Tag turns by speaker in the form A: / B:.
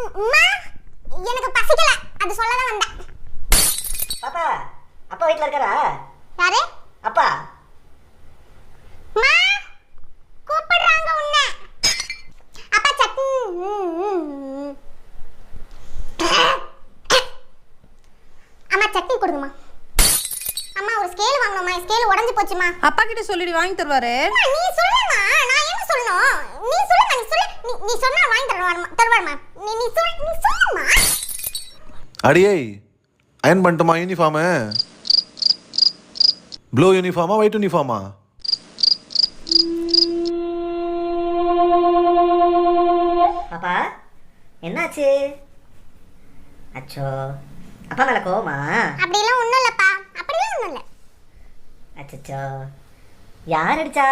A: அம்மா எனக்கு பசிக்கல, அது சொல்ல தான் வந்தேன்.
B: பாப்பா அப்பா வீட்ல இருக்காரா?
A: யாரு?
B: அப்பா.
A: அம்மா கூப்பிடுறாங்க உன்னை. அப்பா சட்னி. அம்மா சட்னி கொடுங்கம்மா. அம்மா ஒரு ஸ்கேல் வாங்கணும்மா, ஸ்கேல் உடைஞ்சு போச்சுமா.
C: அப்பா கிட்ட சொல்லிடி வாங்கி தருவாரு.
A: நீ சொல்லுமா, நான் என்ன சொல்லணும்? நீ சொல்லுமா, நீ சொல்லு. நீ சொன்னா வாங்கி தருவாருமா. நீ சொல்லுமா.
D: அடியே அயன் பண்ணிட்டுமா யூனிஃபார்மு? ப்ளூ யூனிஃபார்மா ஒயிட் யூனிஃபார்மா?
B: பாப்பா என்னாச்சு? அச்சோ அப்பா மேல கோவமா?
A: அப்படிலாம் ஒண்ணும் இல்லப்பா, அப்படிலாம் ஒண்ணும் இல்ல.
B: அச்சச்சோ யார் அடிச்சா?